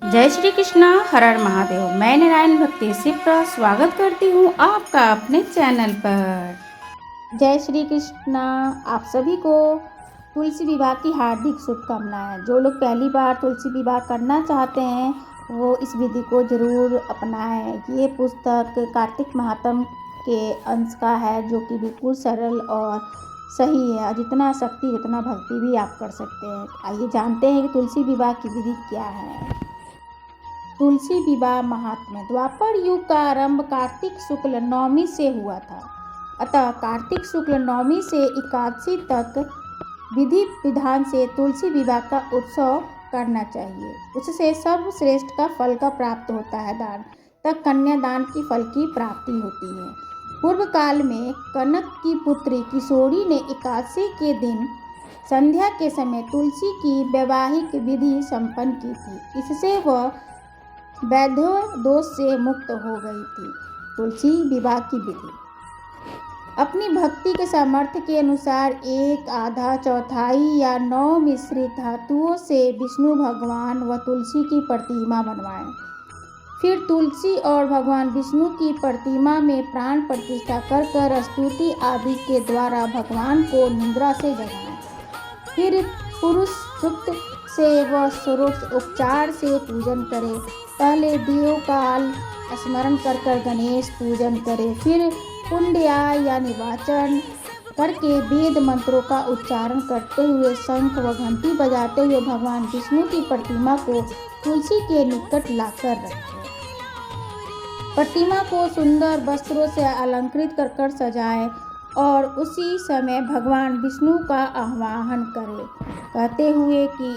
जय श्री कृष्णा, हर हर महादेव। मैं नारायण भक्ति शिप्रा स्वागत करती हूँ आपका अपने चैनल पर। जय श्री कृष्णा। आप सभी को तुलसी विवाह की हार्दिक शुभकामनाएं। जो लोग पहली बार तुलसी विवाह करना चाहते हैं वो इस विधि को जरूर अपनाएं। ये पुस्तक कार्तिक महात्म के अंश का है, जो कि बिल्कुल सरल और सही है। जितना शक्ति उतना भक्ति भी आप कर सकते हैं। आइए जानते हैं कि तुलसी विवाह की विधि क्या है। तुलसी विवाह महात्म्य। द्वापर युग का आरंभ कार्तिक शुक्ल नवमी से हुआ था, अतः कार्तिक शुक्ल नवमी से एकादशी तक विधि विधान से तुलसी विवाह का उत्सव करना चाहिए। उससे सर्वश्रेष्ठ का फल का प्राप्त होता है। दान तक कन्यादान की फल की प्राप्ति होती है। पूर्व काल में कनक की पुत्री किशोरी ने एकादशी के दिन संध्या के समय तुलसी की वैवाहिक विधि संपन्न की थी। इससे वह वैधव्य दोष से मुक्त हो गई थी। तुलसी विवाह की विधि। अपनी भक्ति के सामर्थ्य के अनुसार एक आधा चौथाई या 9 मिश्रित धातुओं से विष्णु भगवान व तुलसी की प्रतिमा बनवाएं। फिर तुलसी और भगवान विष्णु की प्रतिमा में प्राण प्रतिष्ठा कर स्तुति आदि के द्वारा भगवान को निद्रा से जगाएं। फिर पुरुष सूक्त से व षोडशोपचार से पूजन करें। पहले देवकाल स्मरण कर गणेश पूजन करें। फिर पुंड्या या निवाचन करके वेद मंत्रों का उच्चारण करते हुए शंख व घंटी बजाते हुए भगवान विष्णु की प्रतिमा को तुलसी के निकट लाकर रखें। प्रतिमा को सुंदर वस्त्रों से अलंकृत कर सजाएं और उसी समय भगवान विष्णु का आह्वान करें, कहते हुए कि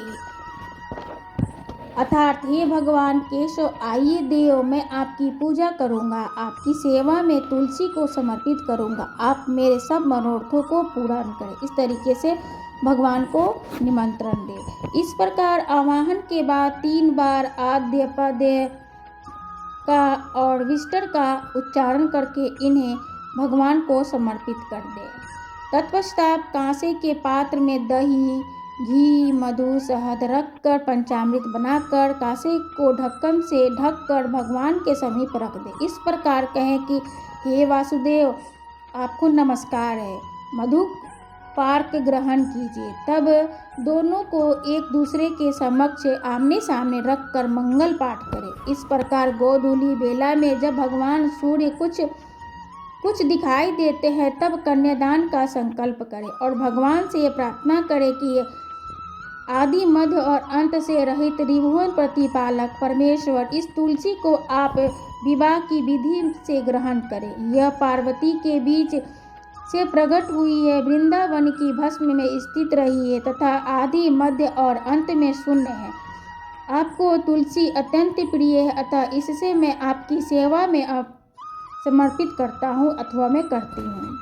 अर्थात हे भगवान केशव, आइए देव, मैं आपकी पूजा करूंगा, आपकी सेवा में तुलसी को समर्पित करूंगा, आप मेरे सब मनोरथों को पूरा करें। इस तरीके से भगवान को निमंत्रण दे। इस प्रकार आवाहन के बाद 3 बार आद्य पद्य का और विष्टर का उच्चारण करके इन्हें भगवान को समर्पित कर दे। तत्पश्चात कांसे के पात्र में दही, घी, मधु, शहद रखकर पंचामृत बनाकर कांसे को ढक्कन से ढककर भगवान के समीप रख दे। इस प्रकार कहें कि हे वासुदेव, आपको नमस्कार है, मधु पार्क ग्रहण कीजिए। तब दोनों को एक दूसरे के समक्ष आमने सामने रखकर मंगल पाठ करें। इस प्रकार गोधूली बेला में जब भगवान सूर्य कुछ दिखाई देते हैं तब कन्यादान का संकल्प करें और भगवान से प्रार्थना करें कि आदि मध्य और अंत से रहित त्रिभुवन प्रतिपालक परमेश्वर इस तुलसी को आप विवाह की विधि से ग्रहण करें। यह पार्वती के बीच से प्रकट हुई है, वृंदावन की भस्म में स्थित रही है तथा आदि मध्य और अंत में शून्य है। आपको तुलसी अत्यंत प्रिय है, अतः इससे मैं आपकी सेवा में समर्पित करता हूँ अथवा मैं करती हूँ।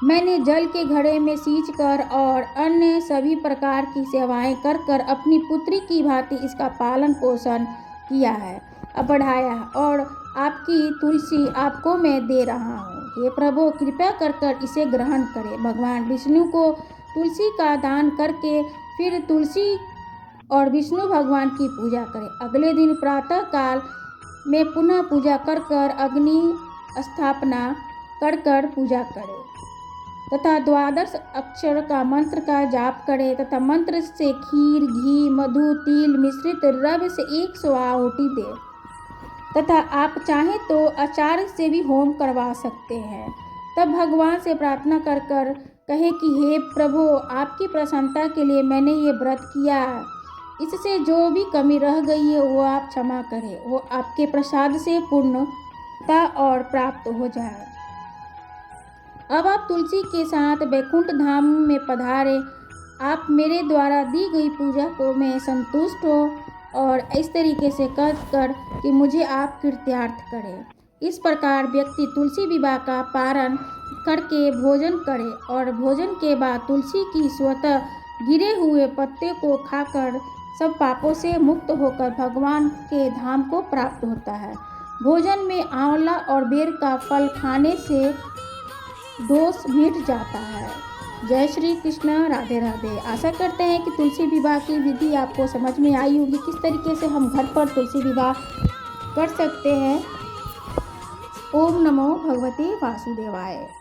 मैंने जल के घड़े में सींच कर और अन्य सभी प्रकार की सेवाएं कर अपनी पुत्री की भांति इसका पालन पोषण किया है, बढ़ाया है और आपकी तुलसी आपको मैं दे रहा हूँ। हे प्रभु, कृपया कर इसे ग्रहण करें। भगवान विष्णु को तुलसी का दान करके फिर तुलसी और विष्णु भगवान की पूजा करें। अगले दिन प्रातः काल में पुनः पूजा कर अग्नि स्थापना कर पूजा करें तथा 12 अक्षर का मंत्र का जाप करें तथा मंत्र से खीर, घी, मधु, तिल मिश्रित द्रव्य से 100 आहुति दें तथा आप चाहें तो आचार्य से भी होम करवा सकते हैं। तब भगवान से प्रार्थना कर कहे कि हे प्रभु, आपकी प्रसन्नता के लिए मैंने ये व्रत किया, इससे जो भी कमी रह गई है वो आप क्षमा करें, वो आपके प्रसाद से पूर्णता और प्राप्त हो जाए। अब आप तुलसी के साथ वैकुंठ धाम में पधारे। आप मेरे द्वारा दी गई पूजा को मैं संतुष्ट हो और इस तरीके से कर कि मुझे आप कृत्यार्थ करें। इस प्रकार व्यक्ति तुलसी विवाह का पारण करके भोजन करे और भोजन के बाद तुलसी की स्वतः गिरे हुए पत्ते को खाकर सब पापों से मुक्त होकर भगवान के धाम को प्राप्त होता है। भोजन में आंवला और बेर का फल खाने से दोष मिट जाता है। जय श्री कृष्ण। राधे राधे। आशा करते हैं कि तुलसी विवाह की विधि आपको समझ में आई होगी, किस तरीके से हम घर पर तुलसी विवाह कर सकते हैं। ओम नमो भगवते वासुदेवाय।